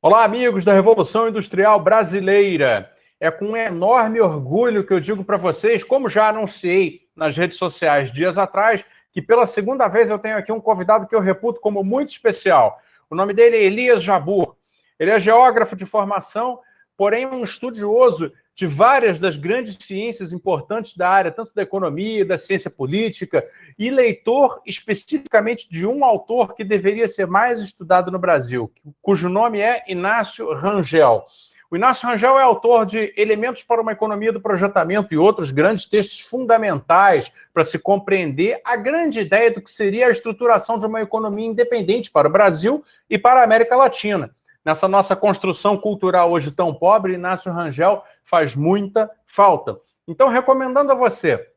Olá, amigos da Revolução Industrial Brasileira. É com um enorme orgulho que eu digo para vocês, como já anunciei nas redes sociais dias atrás, que pela segunda vez eu tenho aqui um convidado que eu reputo como muito especial. O nome dele é Elias Jabbour. Ele é geógrafo de formação, porém um estudioso de várias das grandes ciências importantes da área, tanto da economia, da ciência política, e leitor especificamente de um autor que deveria ser mais estudado no Brasil, cujo nome é Inácio Rangel. O Inácio Rangel é autor de Elementos para uma Economia do Projetamento e outros grandes textos fundamentais para se compreender a grande ideia do que seria a estruturação de uma economia independente para o Brasil e para a América Latina. Nessa nossa construção cultural hoje tão pobre, Inácio Rangel faz muita falta. Então, recomendando a você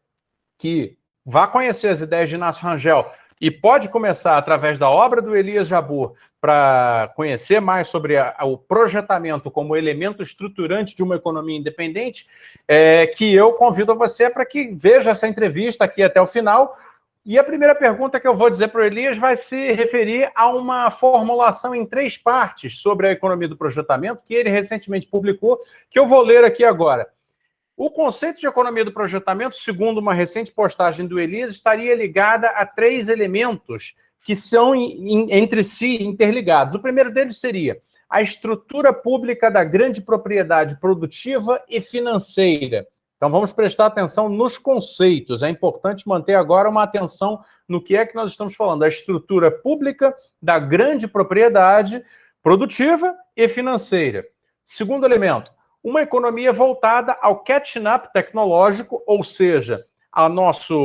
que vá conhecer as ideias de Inácio Rangel e pode começar através da obra do Elias Jabbour para conhecer mais sobre o projetamento como elemento estruturante de uma economia independente, que eu convido você para que veja essa entrevista aqui até o final. E a primeira pergunta que eu vou dizer para o Elias vai se referir a uma formulação em 3 partes sobre a economia do projetamento, que ele recentemente publicou, que eu vou ler aqui agora. O conceito de economia do projetamento, segundo uma recente postagem do Elias, estaria ligada a 3 elementos que são entre si interligados. O primeiro deles seria a estrutura pública da grande propriedade produtiva e financeira. Então, vamos prestar atenção nos conceitos. É importante manter agora uma atenção no que é que nós estamos falando. A estrutura pública da grande propriedade produtiva e financeira. Segundo elemento, uma economia voltada ao catching-up tecnológico, ou seja, a nossa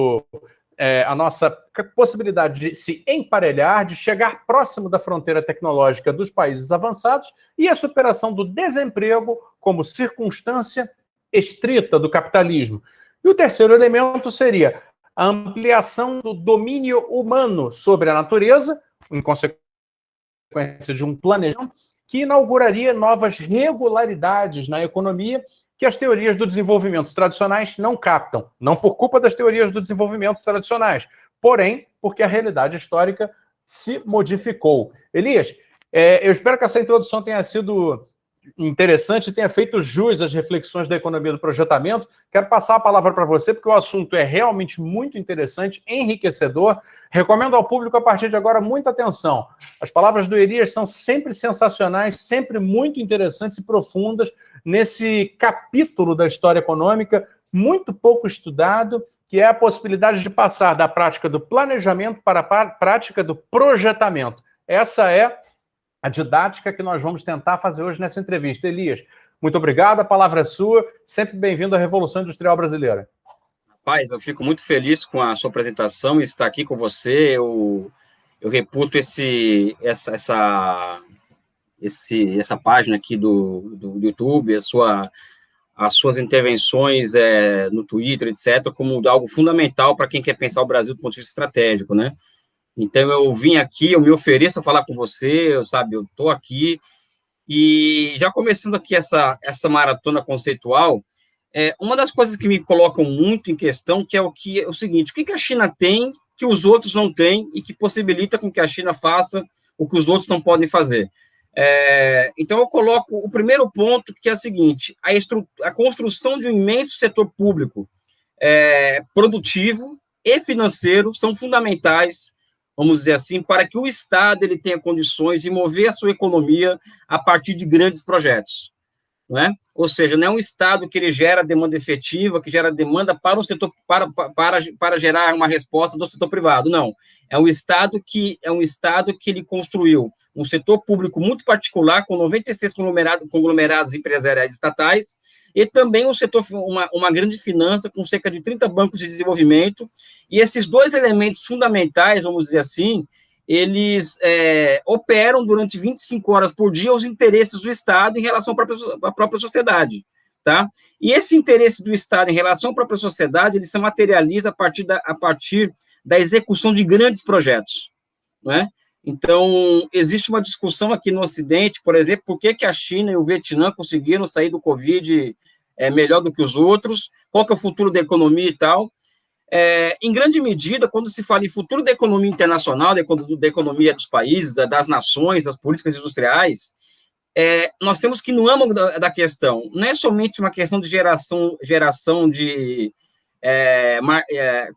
possibilidade de se emparelhar, de chegar próximo da fronteira tecnológica dos países avançados e a superação do desemprego como circunstância estrita do capitalismo. E o terceiro elemento seria a ampliação do domínio humano sobre a natureza, em consequência de um planejamento, que inauguraria novas regularidades na economia que as teorias do desenvolvimento tradicionais não captam. Não por culpa das teorias do desenvolvimento tradicionais, porém, porque a realidade histórica se modificou. Elias, eu espero que essa introdução tenha sido interessante e tenha feito jus às reflexões da economia do projetamento. Quero passar a palavra para você, porque o assunto é realmente muito interessante, enriquecedor. Recomendo ao público, a partir de agora, muita atenção. As palavras do Elias são sempre sensacionais, sempre muito interessantes e profundas nesse capítulo da história econômica, muito pouco estudado, que é a possibilidade de passar da prática do planejamento para a prática do projetamento. Essa é a didática que nós vamos tentar fazer hoje nessa entrevista. Elias, muito obrigado, a palavra é sua, sempre bem-vindo à Revolução Industrial Brasileira. Rapaz, eu fico muito feliz com a sua apresentação e estar aqui com você. Eu reputo essa página aqui do YouTube, as suas intervenções no Twitter, etc., como algo fundamental para quem quer pensar o Brasil do ponto de vista estratégico, né? Então, eu vim aqui, eu me ofereço a falar com você, eu estou aqui, e já começando aqui essa maratona conceitual, uma das coisas que me colocam muito em questão, que é o seguinte: o que a China tem que os outros não têm e que possibilita com que a China faça o que os outros não podem fazer? Então, eu coloco o primeiro ponto, que é o seguinte: a construção de um imenso setor público produtivo e financeiro são fundamentais, vamos dizer assim, para que o Estado ele tenha condições de mover a sua economia a partir de grandes projetos, não é? Ou seja, não é um Estado que ele gera demanda efetiva, que gera demanda para o setor, para gerar uma resposta do setor privado, não. É um Estado que ele construiu um setor público muito particular, com 96 conglomerados empresariais estatais, e também um setor, uma grande finança, com cerca de 30 bancos de desenvolvimento, e esses 2 elementos fundamentais, vamos dizer assim, eles operam durante 25 horas por dia os interesses do Estado em relação à própria sociedade, tá? E esse interesse do Estado em relação à própria sociedade, ele se materializa a partir da execução de grandes projetos, não é? Então, existe uma discussão aqui no Ocidente, por exemplo, por que a China e o Vietnã conseguiram sair do Covid melhor do que os outros, qual que é o futuro da economia e tal. Em grande medida, quando se fala em futuro da economia internacional, da economia dos países, das nações, das políticas industriais, nós temos que, no âmago da questão, não é somente uma questão de geração de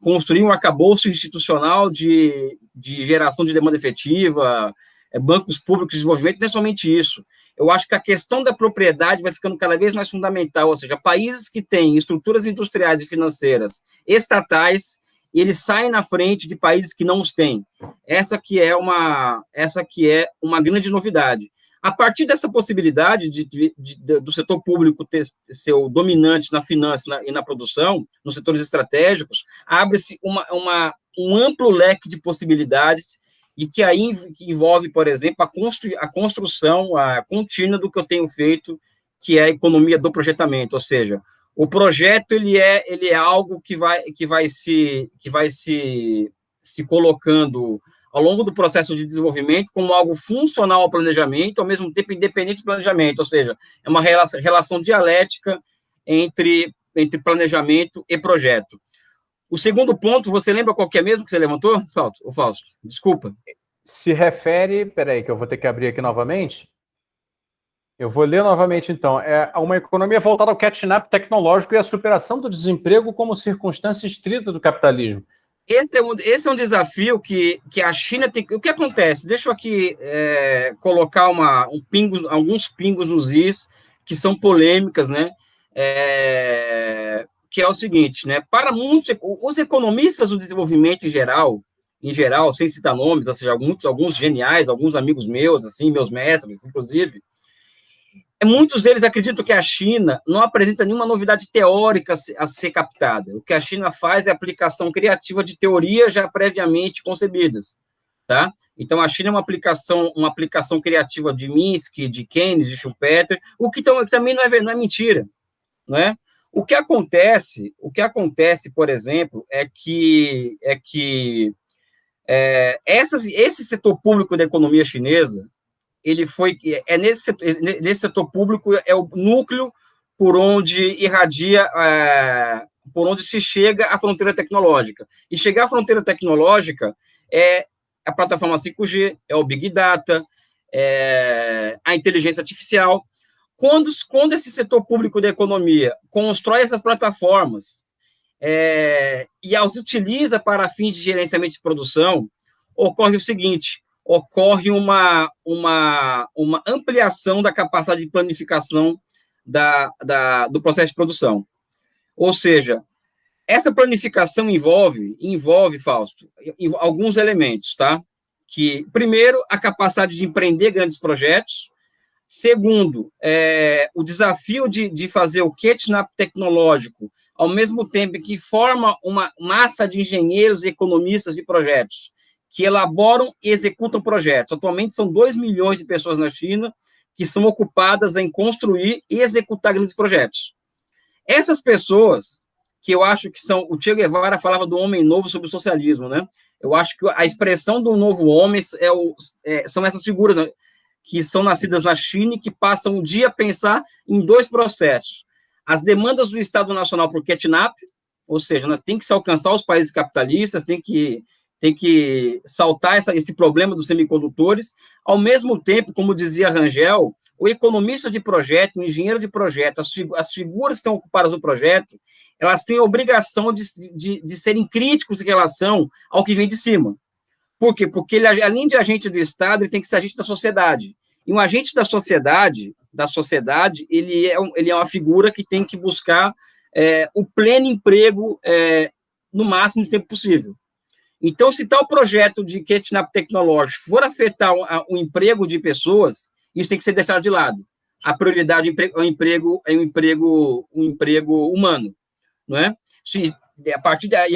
construir um arcabouço institucional de geração de demanda efetiva, bancos públicos de desenvolvimento, não é somente isso. Eu acho que a questão da propriedade vai ficando cada vez mais fundamental, ou seja, países que têm estruturas industriais e financeiras estatais, eles saem na frente de países que não os têm. Essa que é uma grande novidade. A partir dessa possibilidade do setor público ser o dominante na finança e na produção, nos setores estratégicos, abre-se um amplo leque de possibilidades e que aí envolve, por exemplo, a construção contínua do que eu tenho feito, que é a economia do projetamento, ou seja, o projeto ele é algo que vai se colocando ao longo do processo de desenvolvimento como algo funcional ao planejamento, ao mesmo tempo independente do planejamento, ou seja, é uma relação dialética entre planejamento e projeto. O segundo ponto, você lembra qual que é mesmo que você levantou, Fausto? Desculpa. Se refere, peraí, que eu vou ter que abrir aqui novamente. Eu vou ler novamente, então. É uma economia voltada ao catch-up tecnológico e à superação do desemprego como circunstância estrita do capitalismo. Esse é um desafio que a China tem. O que acontece? Deixa eu aqui colocar alguns pingos nos is, que são polêmicas, né? Que é o seguinte, né? Para muitos, os economistas do desenvolvimento em geral, sem citar nomes, ou seja, alguns geniais, alguns amigos meus, assim, meus mestres, inclusive, muitos deles acreditam que a China não apresenta nenhuma novidade teórica a ser captada. O que a China faz é a aplicação criativa de teorias já previamente concebidas, tá? Então, a China é uma aplicação criativa de Minsky, de Keynes, de Schumpeter, o que também não é mentira, não é? O que acontece, por exemplo, é que esse setor público da economia chinesa, ele foi, nesse setor público é o núcleo por onde irradia, por onde se chega à fronteira tecnológica. E chegar à fronteira tecnológica é a plataforma 5G, é o Big Data, a inteligência artificial. Quando esse setor público da economia constrói essas plataformas e as utiliza para fins de gerenciamento de produção, ocorre o seguinte: ocorre uma ampliação da capacidade de planificação do processo de produção. Ou seja, essa planificação envolve, Fausto, alguns elementos, tá? Que, primeiro, a capacidade de empreender grandes projetos. Segundo, o desafio de fazer o catch-up tecnológico, ao mesmo tempo que forma uma massa de engenheiros e economistas de projetos, que elaboram e executam projetos. Atualmente, são 2 milhões de pessoas na China que são ocupadas em construir e executar grandes projetos. Essas pessoas, que eu acho que são... O Che Guevara falava do homem novo sobre o socialismo, né? Eu acho que a expressão do novo homem são essas figuras, né, que são nascidas na China e que passam o dia a pensar em 2 processos. As demandas do Estado Nacional por catch-up, ou seja, nós tem que se alcançar os países capitalistas, tem que saltar esse problema dos semicondutores. Ao mesmo tempo, como dizia Rangel, o economista de projeto, o engenheiro de projeto, as figuras que estão ocupadas no projeto, elas têm a obrigação de serem críticos em relação ao que vem de cima. Por quê? Porque ele, além de agente do Estado, ele tem que ser agente da sociedade. E um agente da sociedade, ele é uma figura que tem que buscar o pleno emprego no máximo de tempo possível. Então, se tal projeto de catch-up tecnológico for afetar o emprego de pessoas, isso tem que ser deixado de lado. A prioridade é o emprego humano, não é? A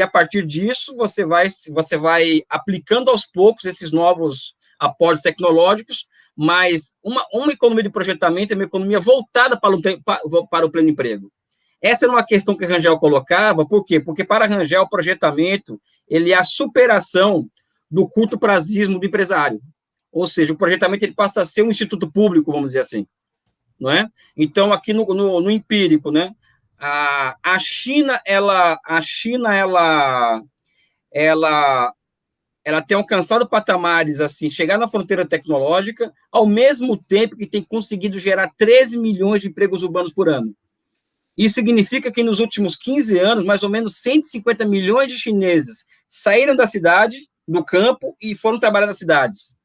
partir disso, você vai aplicando aos poucos esses novos aportes tecnológicos, mas uma economia de projetamento é uma economia voltada para o pleno emprego. Essa era uma questão que Rangel colocava. Por quê? Porque para Rangel, o projetamento ele é a superação do curto-prazismo do empresário. Ou seja, o projetamento ele passa a ser um instituto público, vamos dizer assim, não é? Então, aqui no empírico, né? A China ela tem alcançado patamares, assim, chegar na fronteira tecnológica, ao mesmo tempo que tem conseguido gerar 13 milhões de empregos urbanos por ano. Isso significa que nos últimos 15 anos, mais ou menos 150 milhões de chineses saíram da cidade, do campo, e foram trabalhar nas cidades.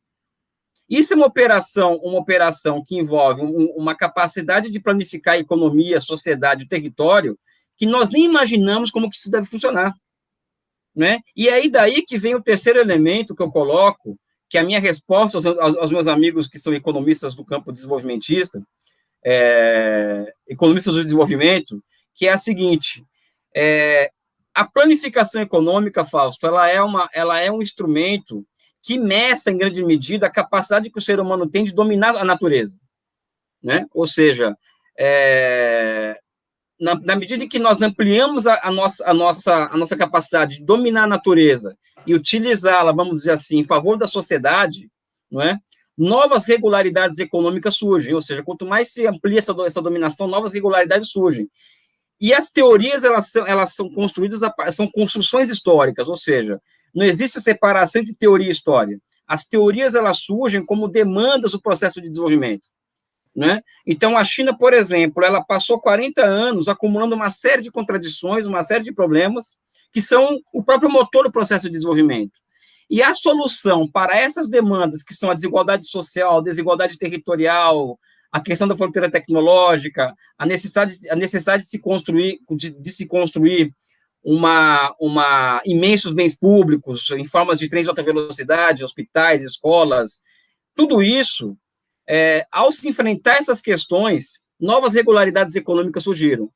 Isso é uma operação que envolve uma capacidade de planificar a economia, a sociedade, o território, que nós nem imaginamos como que isso deve funcionar. Né? E aí daí que vem o terceiro elemento que eu coloco, que é a minha resposta aos meus amigos que são economistas do campo desenvolvimentista, economistas do desenvolvimento, que é a seguinte: a planificação econômica, Fausto, ela é um instrumento que mestra, em grande medida, a capacidade que o ser humano tem de dominar a natureza. Né? Ou seja, na medida em que nós ampliamos a nossa capacidade de dominar a natureza e utilizá-la, vamos dizer assim, em favor da sociedade, não é? Novas regularidades econômicas surgem, ou seja, quanto mais se amplia essa dominação, novas regularidades surgem. E as teorias, elas são construídas, são construções históricas, ou seja, não existe separação entre teoria e história. As teorias, elas surgem como demandas do processo de desenvolvimento. Né? Então, a China, por exemplo, ela passou 40 anos acumulando uma série de contradições, uma série de problemas, que são o próprio motor do processo de desenvolvimento. E a solução para essas demandas, que são a desigualdade social, a desigualdade territorial, a questão da fronteira tecnológica, a necessidade de se construir imensos bens públicos, em formas de trens de alta velocidade, hospitais, escolas, tudo isso, ao se enfrentar essas questões, novas regularidades econômicas surgiram.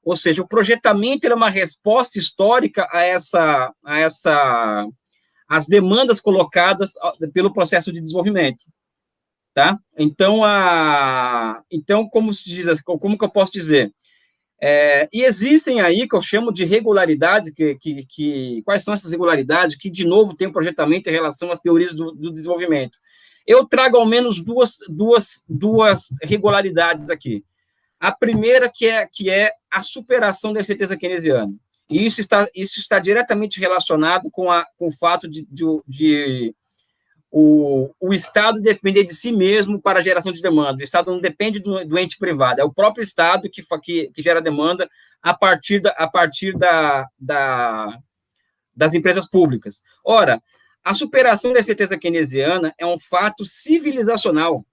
Ou seja, o projetamento era uma resposta histórica às demandas colocadas pelo processo de desenvolvimento. Tá? Então, como se diz, como que eu posso dizer? E existem aí, que eu chamo de regularidades, quais são essas regularidades, que, de novo, tem um projetamento em relação às teorias do desenvolvimento. Eu trago ao menos duas regularidades aqui. A primeira, que é a superação da incerteza keynesiana. E isso está diretamente relacionado com o fato de o Estado depender de si mesmo para a geração de demanda. O Estado não depende do ente privado, é o próprio Estado que gera demanda a partir das empresas públicas. Ora, a superação da incerteza keynesiana é um fato civilizacional,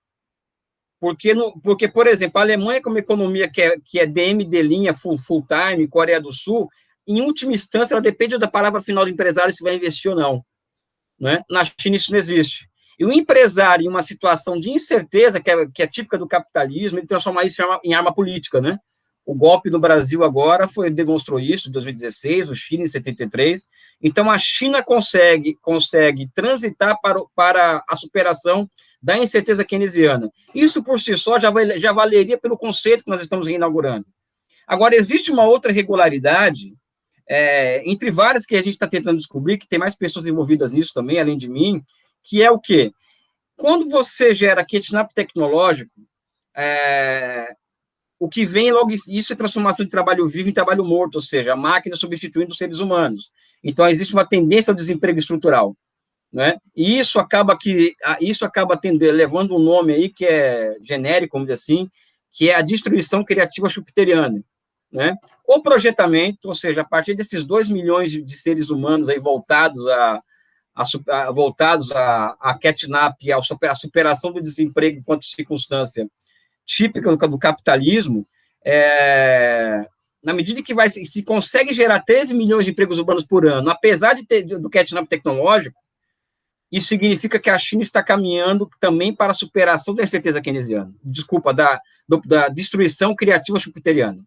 porque, por exemplo, a Alemanha, como economia que é DM, full-time, Coreia do Sul, em última instância, ela depende da palavra final do empresário se vai investir ou não. Né? Na China isso não existe. E o empresário, em uma situação de incerteza, que é típica do capitalismo, ele transforma isso em arma política. Né? O golpe no Brasil agora demonstrou isso, em 2016, o Chile em 73. Então, a China consegue transitar para a superação da incerteza keynesiana. Isso, por si só, já valeria pelo conceito que nós estamos reinaugurando. Agora, existe uma outra regularidade, entre várias que a gente está tentando descobrir, que tem mais pessoas envolvidas nisso também, além de mim, que é o quê? Quando você gera catch-up tecnológico, o que vem logo, isso é transformação de trabalho vivo em trabalho morto, ou seja, a máquina substituindo os seres humanos. Então, existe uma tendência ao desemprego estrutural. Né? E isso acaba levando um nome aí que é genérico, vamos dizer assim, que é a destruição criativa schumpeteriana. Né? O projetamento, ou seja, a partir desses 2 milhões de seres humanos aí voltados a catch-up e a superação do desemprego enquanto circunstância típica do capitalismo, na medida que se consegue gerar 13 milhões de empregos urbanos por ano, apesar do catch-up tecnológico, isso significa que a China está caminhando também para a superação da incerteza keynesiana, da destruição criativa schumpeteriana.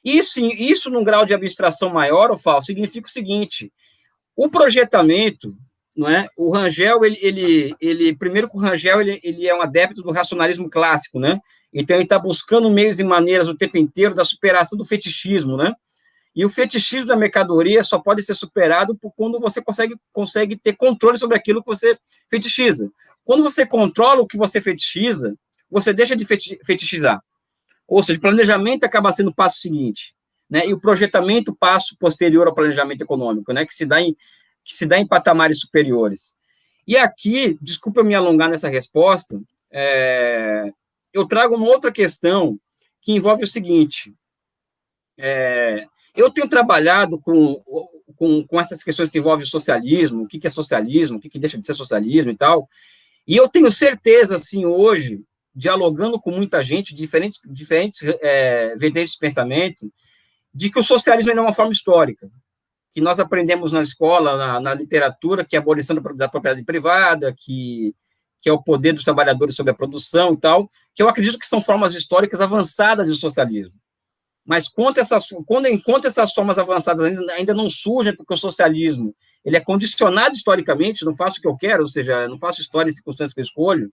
Isso num grau de abstração maior, ou falso, significa o seguinte: o projetamento, não é? O Rangel, primeiro que o Rangel ele é um adepto do racionalismo clássico, né? Então ele está buscando meios e maneiras o tempo inteiro da superação do fetichismo, né? E o fetichismo da mercadoria só pode ser superado quando você consegue ter controle sobre aquilo que você fetichiza. Quando você controla o que você fetichiza, você deixa de fetichizar. Ou seja, o planejamento acaba sendo o passo seguinte, né? E o projetamento, passo posterior ao planejamento econômico, né? Que se dá que se dá em patamares superiores. E aqui, desculpa eu me alongar nessa resposta, eu trago uma outra questão que envolve o seguinte, eu tenho trabalhado com essas questões que envolvem o socialismo, o que é socialismo, o que deixa de ser socialismo e tal, e eu tenho certeza, assim, hoje, dialogando com muita gente, diferentes vertentes de pensamento, de que o socialismo ainda é uma forma histórica, que nós aprendemos na escola, na literatura, que é a abolição da propriedade privada, que é o poder dos trabalhadores sobre a produção e tal, que eu acredito que são formas históricas avançadas do socialismo. Mas enquanto essas formas avançadas ainda não surgem, porque o socialismo ele é condicionado historicamente, não faço o que eu quero, ou seja, não faço história em circunstâncias que eu escolho,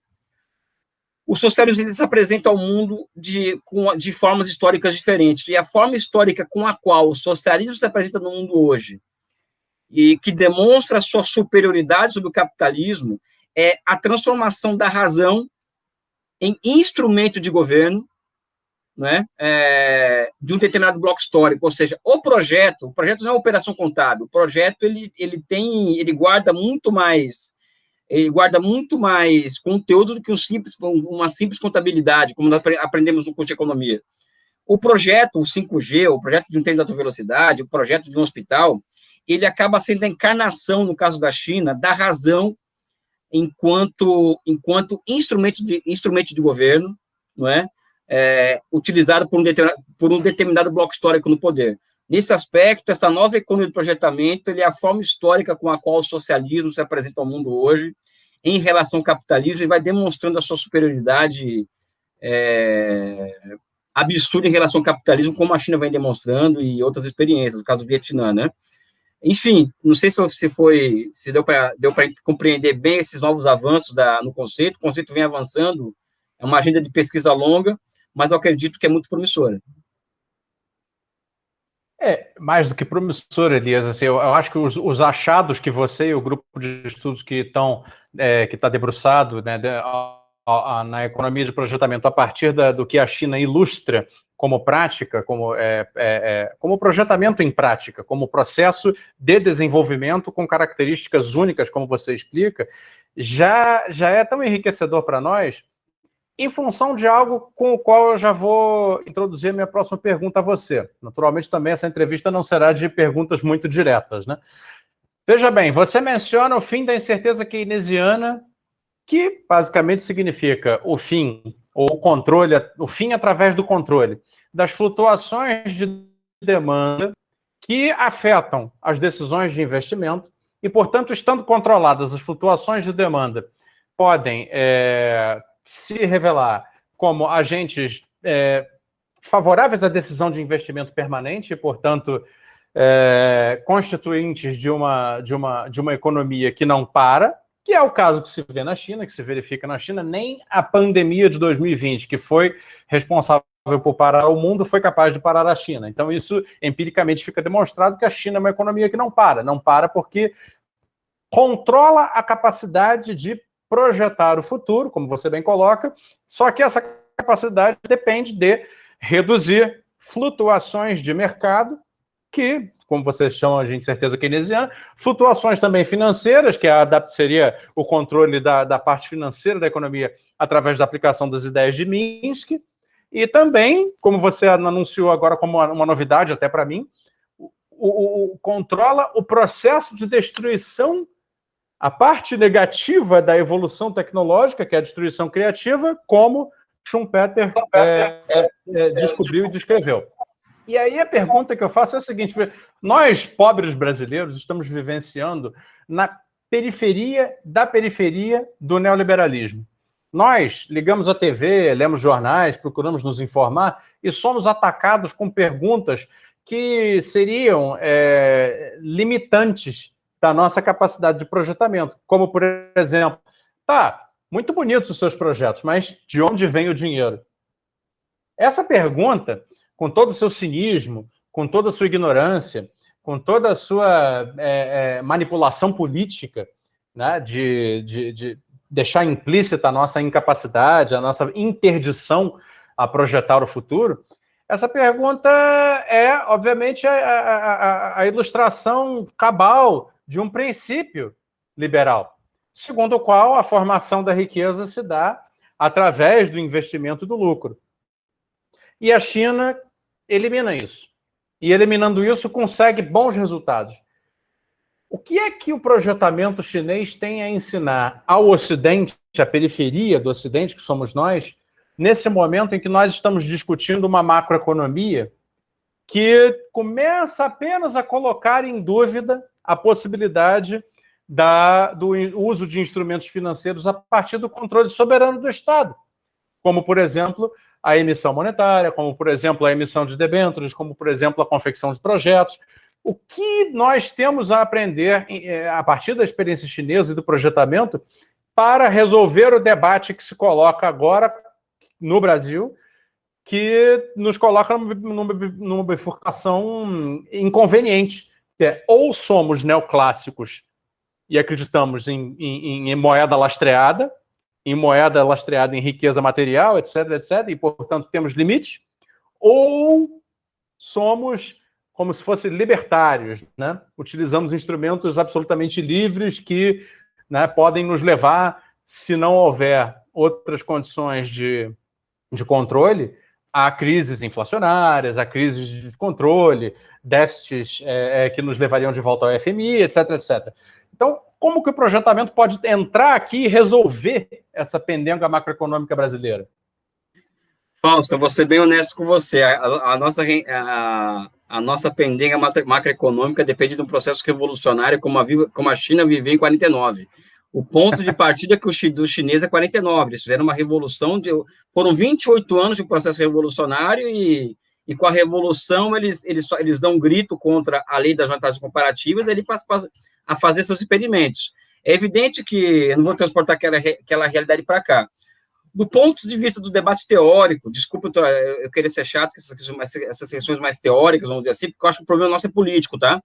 o socialismo ele se apresenta ao mundo de formas históricas diferentes. E a forma histórica com a qual o socialismo se apresenta no mundo hoje, e que demonstra a sua superioridade sobre o capitalismo, é a transformação da razão em instrumento de governo, né, de um determinado bloco histórico, ou seja, o projeto não é uma operação contábil, o projeto ele guarda muito mais conteúdo do que uma simples contabilidade, como nós aprendemos no curso de economia. O projeto, o 5G, o projeto de um trem de alta velocidade, o projeto de um hospital, ele acaba sendo a encarnação, no caso da China, da razão enquanto instrumento de governo, não é? Utilizado por um determinado bloco histórico no poder. Nesse aspecto, essa nova economia do projetamento ele é a forma histórica com a qual o socialismo se apresenta ao mundo hoje em relação ao capitalismo e vai demonstrando a sua superioridade absurda em relação ao capitalismo, como a China vem demonstrando e outras experiências, no caso do Vietnã, né? Enfim, não sei se deu para compreender bem esses novos avanços no conceito. O conceito vem avançando, é uma agenda de pesquisa longa, mas eu acredito que é muito promissora. Mais do que promissor, Elias. Assim, eu acho que os achados que você e o grupo de estudos que está debruçado, né, na economia de projetamento a partir do que a China ilustra como prática, como projetamento em prática, como processo de desenvolvimento com características únicas, como você explica, já é tão enriquecedor para nós, em função de algo com o qual eu já vou introduzir a minha próxima pergunta a você. Naturalmente, também essa entrevista não será de perguntas muito diretas, né? Veja bem, você menciona o fim da incerteza keynesiana, que basicamente significa o fim, ou o controle, o fim através do controle das flutuações de demanda que afetam as decisões de investimento e, portanto, estando controladas as flutuações de demanda, podem se revelar como agentes favoráveis à decisão de investimento permanente e, portanto, constituintes de uma economia que não para, que é o caso que se vê na China, que se verifica na China. Nem a pandemia de 2020, que foi responsável por parar o mundo, foi capaz de parar a China. Então, isso empiricamente fica demonstrado que a China é uma economia que não para porque controla a capacidade de projetar o futuro, como você bem coloca, só que essa capacidade depende de reduzir flutuações de mercado, que, como vocês chamam de incerteza keynesiana, flutuações também financeiras, que seria o controle da parte financeira da economia através da aplicação das ideias de Minsky, e também, como você anunciou agora como uma novidade até para mim, controla o processo de destruição, a parte negativa da evolução tecnológica, que é a destruição criativa, como Schumpeter descobriu e descreveu. E aí a pergunta que eu faço é a seguinte: nós, pobres brasileiros, estamos vivenciando na periferia da periferia do neoliberalismo. Nós ligamos a TV, lemos jornais, procuramos nos informar e somos atacados com perguntas que seriam limitantes da nossa capacidade de projetamento. Como, por exemplo, muito bonitos os seus projetos, mas de onde vem o dinheiro? Essa pergunta, com todo o seu cinismo, com toda a sua ignorância, com toda a sua manipulação política, né, de deixar implícita a nossa incapacidade, a nossa interdição a projetar o futuro, essa pergunta é, obviamente, a ilustração cabal de um princípio liberal, segundo o qual a formação da riqueza se dá através do investimento do lucro. E a China elimina isso. E eliminando isso, consegue bons resultados. O que é que o projetamento chinês tem a ensinar ao Ocidente, à periferia do Ocidente, que somos nós, nesse momento em que nós estamos discutindo uma macroeconomia que começa apenas a colocar em dúvida a possibilidade do uso de instrumentos financeiros a partir do controle soberano do Estado, como, por exemplo, a emissão monetária, como, por exemplo, a emissão de debêntures, como, por exemplo, a confecção de projetos. O que nós temos a aprender a partir da experiência chinesa e do projetamento para resolver o debate que se coloca agora no Brasil, que nos coloca numa bifurcação inconveniente, que é ou somos neoclássicos e acreditamos em moeda lastreada em riqueza material, etc., etc., e, portanto, temos limites, ou somos como se fossem libertários, né? Utilizamos instrumentos absolutamente livres que, né, podem nos levar, se não houver outras condições de controle, a crises inflacionárias, a crises de controle, déficits que nos levariam de volta ao FMI, etc., etc. Então, como que o projetamento pode entrar aqui e resolver essa pendenga macroeconômica brasileira? Fausto, eu vou ser bem honesto com você. A nossa pendenga macroeconômica depende de um processo revolucionário como a China viveu em 49. O ponto de partida do chinês é 49. Eles fizeram uma revolução, foram 28 anos de processo revolucionário e com a revolução eles dão um grito contra a lei das vantagens comparativas e ele passa a fazer seus experimentos. É evidente que eu não vou transportar aquela realidade para cá. Do ponto de vista do debate teórico, desculpa eu querer ser chato com essas sessões mais teóricas, vamos dizer assim, porque eu acho que o problema nosso é político, tá?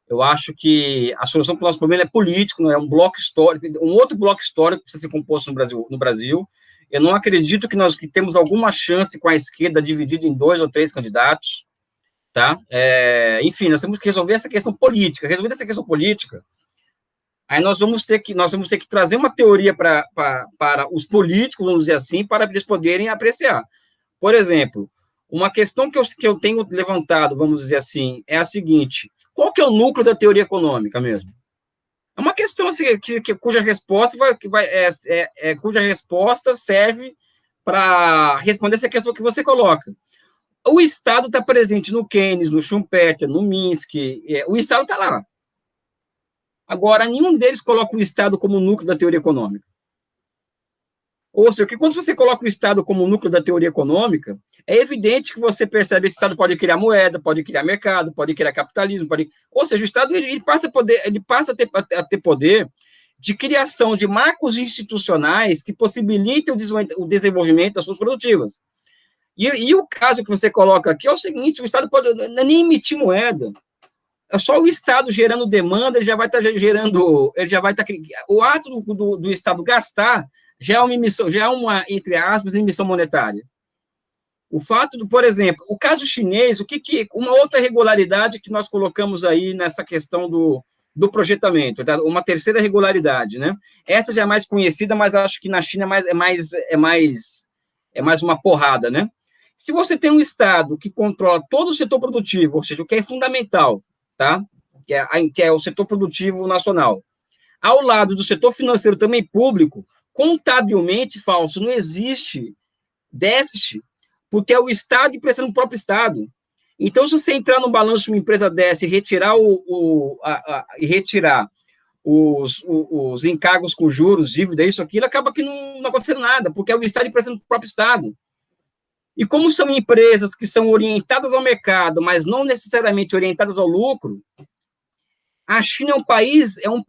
Eu acho que a solução para o nosso problema é político, não é um bloco histórico, um outro bloco histórico que precisa ser composto no Brasil. Eu não acredito que nós temos alguma chance com a esquerda dividida em 2 ou 3 candidatos, tá? Enfim, nós temos que resolver essa questão política. Resolver essa questão política, aí nós vamos ter que trazer uma teoria para os políticos, vamos dizer assim, para eles poderem apreciar. Por exemplo, uma questão que eu tenho levantado, vamos dizer assim, é a seguinte: qual que é o núcleo da teoria econômica mesmo? É uma questão assim, cuja resposta serve para responder essa questão que você coloca. O Estado está presente no Keynes, no Schumpeter, no Minsky, o Estado está lá. Agora, nenhum deles coloca o Estado como núcleo da teoria econômica. Ou seja, que quando você coloca o Estado como núcleo da teoria econômica, é evidente que você percebe que esse Estado pode criar moeda, pode criar mercado, pode criar capitalismo, ou seja, o Estado ele passa a ter poder de criação de marcos institucionais que possibilitem o desenvolvimento das suas produtivas. E o caso que você coloca aqui é o seguinte: o Estado pode nem emitir moeda. É só o Estado gerando demanda, ele já vai estar gerando, o ato do Estado gastar já é uma emissão, entre aspas, emissão monetária. O fato por exemplo, o caso chinês, uma outra regularidade que nós colocamos aí nessa questão do projetamento, uma terceira regularidade, né? Essa já é mais conhecida, mas acho que na China é mais uma porrada, né? Se você tem um Estado que controla todo o setor produtivo, ou seja, o que é fundamental, tá? Que é o setor produtivo nacional, ao lado do setor financeiro também público, contabilmente, Fausto, não existe déficit, porque é o Estado emprestando o próprio Estado. Então, se você entrar no balanço de uma empresa dessa e retirar os encargos com juros, dívida, isso, aquilo, acaba que não acontecendo nada, porque é o Estado emprestando o próprio Estado. E como são empresas que são orientadas ao mercado, mas não necessariamente orientadas ao lucro, a China é um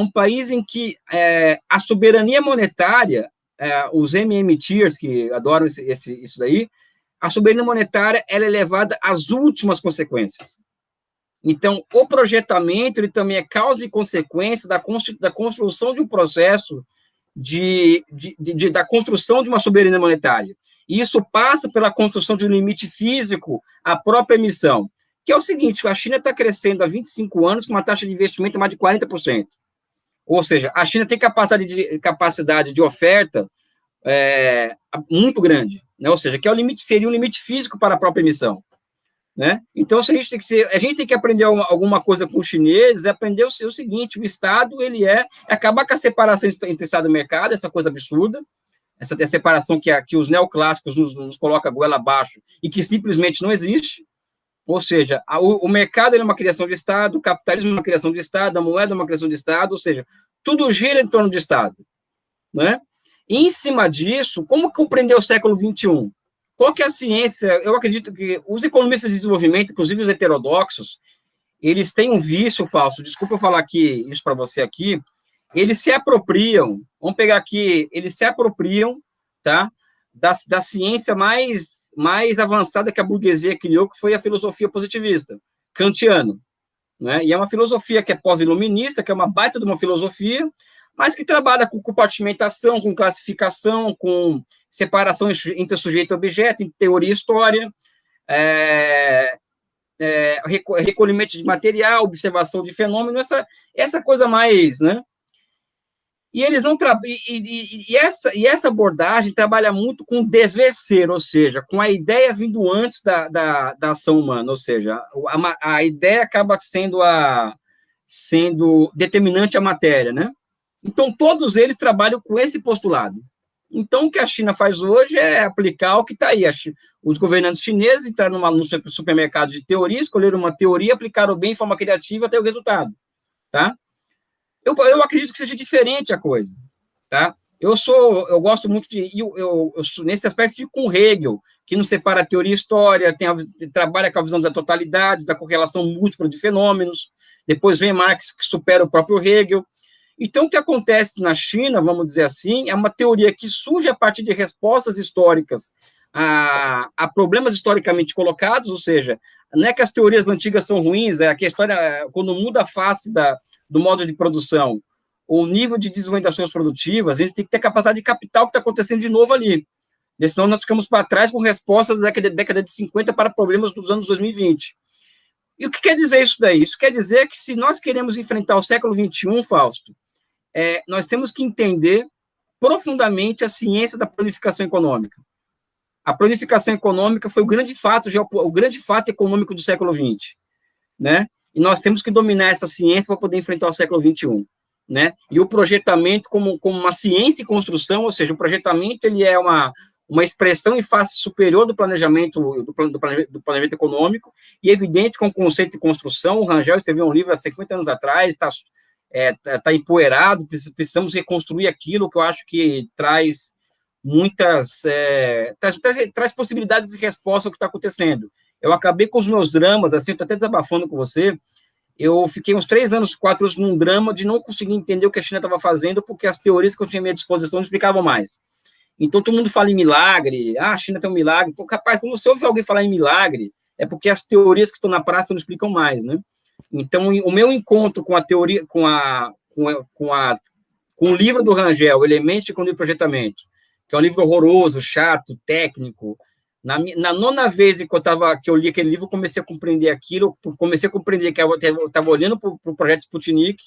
país em que a soberania monetária, os MMTers, que adoram isso daí, a soberania monetária ela é levada às últimas consequências. Então, o projetamento ele também é causa e consequência da construção de um processo da construção de uma soberania monetária. E isso passa pela construção de um limite físico à própria emissão, que é o seguinte, a China está crescendo há 25 anos com uma taxa de investimento de mais de 40%. Ou seja, a China tem capacidade de oferta muito grande, né? Ou seja, que é o limite, seria um limite físico para a própria emissão, né? Então, se a gente tem que aprender alguma coisa com os chineses, é aprender o seguinte: o Estado ele acabar com a separação entre Estado e mercado, essa coisa absurda, essa separação que os neoclássicos nos coloca a goela abaixo e que simplesmente não existe. Ou seja, o mercado é uma criação de Estado, o capitalismo é uma criação de Estado, a moeda é uma criação de Estado, ou seja, tudo gira em torno de Estado, né? E, em cima disso, como compreender o século XXI? Qual que é a ciência? Eu acredito que os economistas de desenvolvimento, inclusive os heterodoxos, eles têm um vício, Fausto, desculpa eu falar isso para você aqui, eles se apropriam, vamos pegar aqui, eles se apropriam, tá, da ciência mais avançada que a burguesia criou, que foi a filosofia positivista, kantiana, né? E é uma filosofia que é pós-iluminista, que é uma baita de uma filosofia, mas que trabalha com compartimentação, com classificação, com separação entre sujeito e objeto, em teoria e história, recolhimento de material, observação de fenômeno, essa coisa mais, né? E eles não essa abordagem trabalha muito com o dever ser, ou seja, com a ideia vindo antes da ação humana, ou seja, a ideia acaba sendo determinante à matéria, né? Então, todos eles trabalham com esse postulado. Então, o que a China faz hoje é aplicar o que está aí. Os governantes chineses entraram no supermercado de teoria, escolheram uma teoria, aplicaram bem de forma criativa até o resultado, tá? Eu acredito que seja diferente a coisa, tá? Eu gosto muito nesse aspecto, fico com Hegel, que não separa a teoria e história, trabalha com a visão da totalidade, da correlação múltipla de fenômenos. Depois vem Marx, que supera o próprio Hegel. Então, o que acontece na China, vamos dizer assim, é uma teoria que surge a partir de respostas históricas a problemas historicamente colocados, ou seja, não é que as teorias antigas são ruins, é que a história, quando muda a face do modo de produção, o nível de desenvolvimento das suas produtivas, a gente tem que ter capacidade de captar o que está acontecendo de novo ali. Senão nós ficamos para trás com respostas da década de 50 para problemas dos anos 2020. E o que quer dizer isso daí? Isso quer dizer que se nós queremos enfrentar o século XXI, Fausto, nós temos que entender profundamente a ciência da planificação econômica. A planificação econômica foi o grande fato econômico do século XX, né? E nós temos que dominar essa ciência para poder enfrentar o século XXI, né? E o projetamento como uma ciência e construção, ou seja, o projetamento ele é uma expressão em face superior do planejamento econômico, e evidente com o conceito de construção. O Rangel escreveu um livro há 50 anos atrás, está empoeirado, precisamos reconstruir aquilo, que eu acho que traz muitas traz possibilidades de resposta ao que está acontecendo. Eu acabei com os meus dramas, assim, estou até desabafando com você, eu fiquei uns 4 anos num drama de não conseguir entender o que a China estava fazendo, porque as teorias que eu tinha à minha disposição não explicavam mais. Então, todo mundo fala em milagre, a China tem um milagre. Pô, capaz, quando você ouve alguém falar em milagre, é porque as teorias que estão na praça não explicam mais, né? Então, o meu encontro com a teoria, com o livro do Rangel, Elementos de Economia e Projetamento, que é um livro horroroso, chato, técnico. Na 9ª vez que eu li aquele livro, comecei a compreender aquilo, comecei a compreender que eu estava olhando para o projeto Sputnik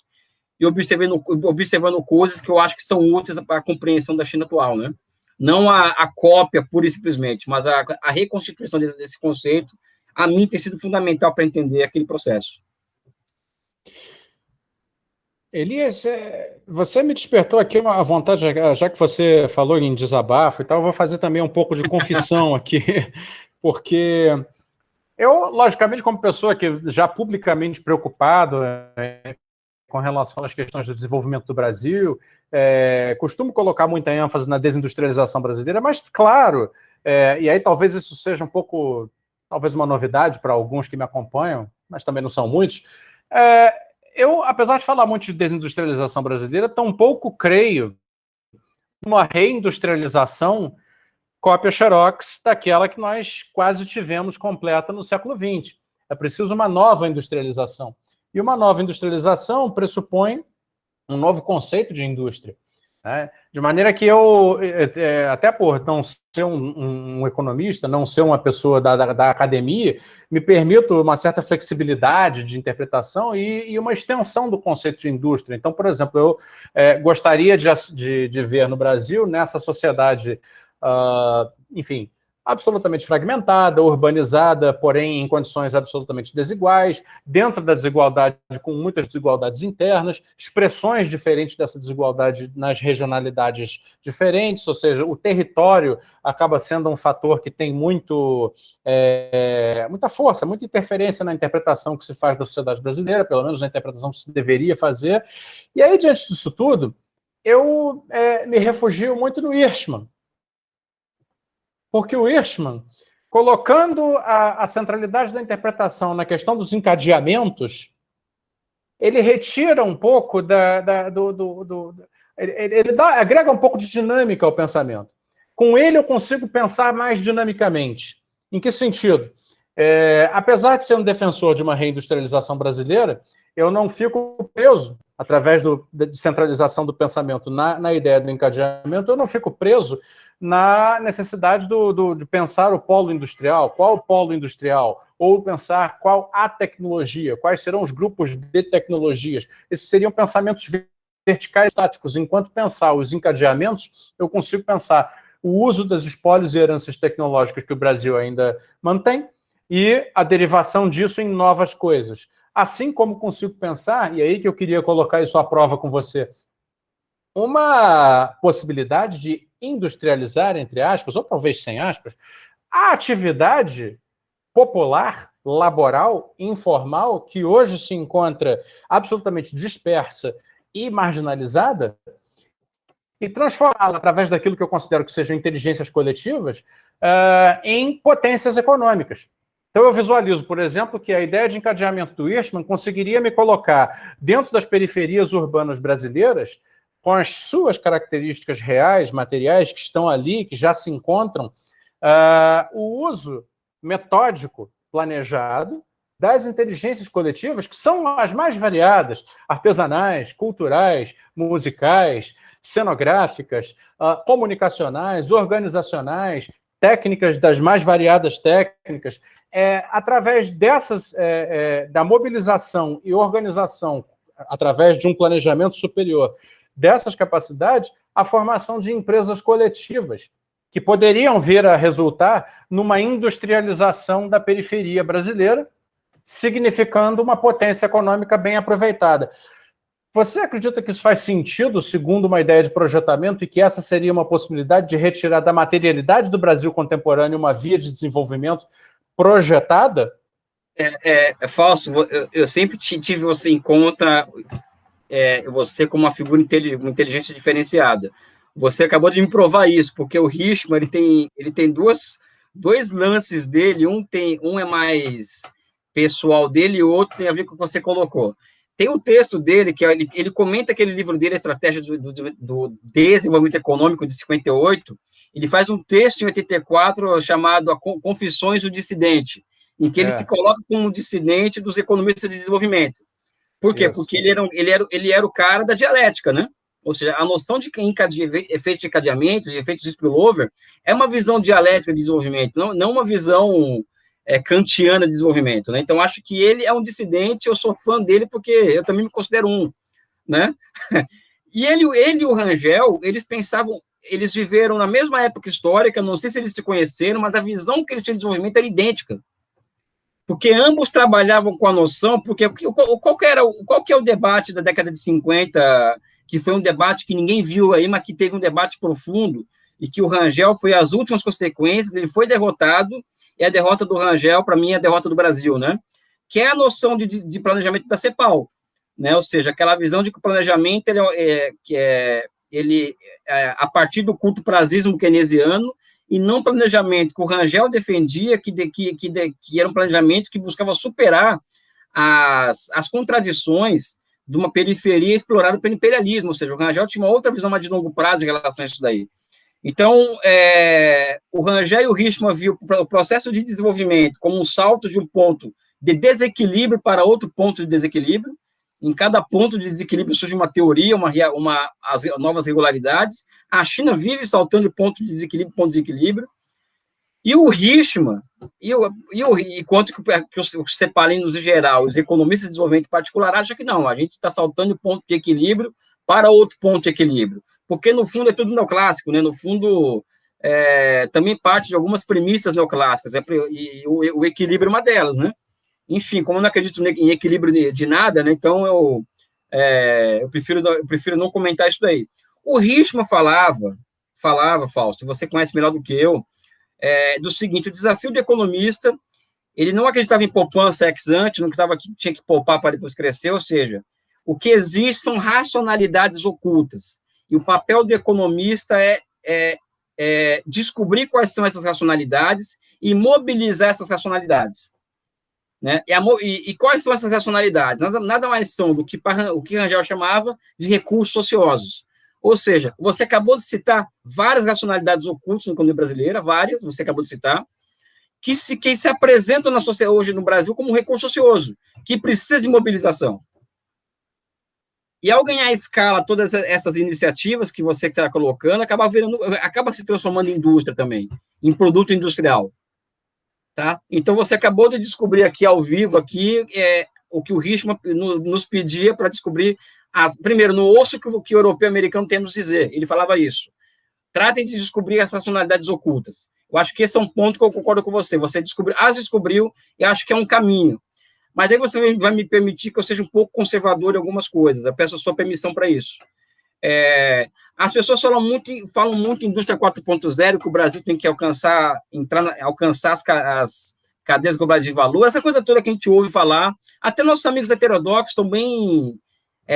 e observando coisas que eu acho que são úteis para a compreensão da China atual, né? Não a cópia pura e simplesmente, mas a reconstituição desse conceito, a mim tem sido fundamental para entender aquele processo. Elias, você me despertou aqui a vontade, já que você falou em desabafo e tal, eu vou fazer também um pouco de confissão aqui, porque eu, logicamente, como pessoa que já publicamente preocupado com relação às questões do desenvolvimento do Brasil, costumo colocar muita ênfase na desindustrialização brasileira, mas, claro, e aí talvez isso seja um pouco, talvez uma novidade para alguns que me acompanham, mas também não são muitos, eu, apesar de falar muito de desindustrialização brasileira, tampouco creio numa reindustrialização cópia Xerox daquela que nós quase tivemos completa no século XX. É preciso uma nova industrialização. E uma nova industrialização pressupõe um novo conceito de indústria. né? De maneira que eu, até por não ser um economista, não ser uma pessoa da academia, me permito uma certa flexibilidade de interpretação e uma extensão do conceito de indústria. Então, por exemplo, eu gostaria de ver no Brasil, nessa sociedade, enfim, absolutamente fragmentada, urbanizada, porém em condições absolutamente desiguais, dentro da desigualdade, com muitas desigualdades internas, expressões diferentes dessa desigualdade nas regionalidades diferentes, ou seja, o território acaba sendo um fator que tem muita força, muita interferência na interpretação que se faz da sociedade brasileira, pelo menos na interpretação que se deveria fazer. E aí, diante disso tudo, eu me refugio muito no Hirschman, porque o Hirschman, colocando a centralidade da interpretação na questão dos encadeamentos, ele retira um pouco ele agrega um pouco de dinâmica ao pensamento. Com ele eu consigo pensar mais dinamicamente. Em que sentido? Apesar de ser um defensor de uma reindustrialização brasileira, eu não fico preso, através de centralização do pensamento na ideia do encadeamento, eu não fico preso na necessidade de pensar o polo industrial, qual o polo industrial, ou pensar qual a tecnologia, quais serão os grupos de tecnologias. Esses seriam pensamentos verticais táticos. Enquanto pensar os encadeamentos, eu consigo pensar o uso das espólios e heranças tecnológicas que o Brasil ainda mantém e a derivação disso em novas coisas. Assim como consigo pensar, e aí que eu queria colocar isso à prova com você, uma possibilidade de industrializar, entre aspas, ou talvez sem aspas, a atividade popular, laboral, informal, que hoje se encontra absolutamente dispersa e marginalizada, e transformá-la, através daquilo que eu considero que sejam inteligências coletivas, em potências econômicas. Então, eu visualizo, por exemplo, que a ideia de encadeamento do Hirschman conseguiria me colocar dentro das periferias urbanas brasileiras, com as suas características reais, materiais, que estão ali, que já se encontram, o uso metódico, planejado, das inteligências coletivas, que são as mais variadas, artesanais, culturais, musicais, cenográficas, comunicacionais, organizacionais, técnicas das mais variadas técnicas, através dessas, da mobilização e organização, através de um planejamento superior dessas capacidades, a formação de empresas coletivas, que poderiam vir a resultar numa industrialização da periferia brasileira, significando uma potência econômica bem aproveitada. Você acredita que isso faz sentido, segundo uma ideia de projetamento, e que essa seria uma possibilidade de retirar da materialidade do Brasil contemporâneo uma via de desenvolvimento projetada? Fausto, eu sempre tive você em conta, você como uma figura uma inteligência diferenciada. Você acabou de me provar isso, porque o Hirschman ele tem dois lances dele, um é mais pessoal dele e o outro tem a ver com o que você colocou. Tem um texto dele, que ele comenta aquele livro dele, a Estratégia do Desenvolvimento Econômico, de 58, ele faz um texto em 84 chamado Confissões do Dissidente, em que ele se coloca como dissidente dos economistas de desenvolvimento. Por quê? Isso. Porque ele era o cara da dialética, né? Ou seja, a noção de efeito de encadeamento, de efeito de spillover, é uma visão dialética de desenvolvimento, não uma visão kantiana de desenvolvimento, né? Então, acho que ele é um dissidente, eu sou fã dele porque eu também me considero um, né? E ele e o Rangel, eles viveram na mesma época histórica, não sei se eles se conheceram, mas a visão que eles tinham de desenvolvimento era idêntica. Porque ambos trabalhavam com a noção, porque qual que é o debate da década de 50, que foi um debate que ninguém viu aí, mas que teve um debate profundo, e que o Rangel foi as últimas consequências, ele foi derrotado, e a derrota do Rangel, para mim, é a derrota do Brasil, né? Que é a noção de planejamento da CEPAL, né? Ou seja, aquela visão de que o planejamento ele a partir do curto-prazismo keynesiano, e não planejamento que o Rangel defendia, que era um planejamento que buscava superar as contradições de uma periferia explorada pelo imperialismo, ou seja, o Rangel tinha uma outra visão mais de longo prazo em relação a isso daí. Então, o Rangel e o Hirschman viu o processo de desenvolvimento como um salto de um ponto de desequilíbrio para outro ponto de desequilíbrio, Em cada ponto de desequilíbrio surge uma teoria, as novas regularidades. A China vive saltando de ponto de desequilíbrio ponto de equilíbrio. E o Richman, enquanto que os cepalinos em geral, os economistas de desenvolvimento em particular, acham que não, a gente está saltando de ponto de equilíbrio para outro ponto de equilíbrio. Porque, no fundo, é tudo neoclássico, né? No fundo, também parte de algumas premissas neoclássicas, e o equilíbrio é uma delas, né? Enfim, como eu não acredito em equilíbrio de nada, né? Então eu prefiro não comentar isso daí. O Richman falava, Fausto, você conhece melhor do que eu, do seguinte: o desafio do economista, ele não acreditava em poupança ex ante, não acreditava que tinha que poupar para depois crescer, ou seja, o que existe são racionalidades ocultas. E o papel do economista é descobrir quais são essas racionalidades e mobilizar essas racionalidades. Né? E quais são essas racionalidades? Nada mais são do que o que Rangel chamava de recursos ociosos. Ou seja, você acabou de citar várias racionalidades ocultas na economia brasileira, várias, você acabou de citar, que se apresentam na sociedade hoje no Brasil como um recurso ocioso, que precisa de mobilização. E ao ganhar escala todas essas iniciativas que você está colocando, acaba se transformando em indústria também, em produto industrial. Tá? Então, você acabou de descobrir aqui, ao vivo, o que o Richman nos pedia para descobrir, primeiro, no osso que o europeu e americano tem a nos dizer. Ele falava isso. Tratem de descobrir as racionalidades ocultas. Eu acho que esse é um ponto que eu concordo com você. Você descobriu e acho que é um caminho. Mas aí você vai me permitir que eu seja um pouco conservador em algumas coisas. Eu peço a sua permissão para isso. As pessoas falam muito em indústria 4.0, que o Brasil tem que alcançar as cadeias globais de valor, essa coisa toda que a gente ouve falar. Até nossos amigos heterodoxos também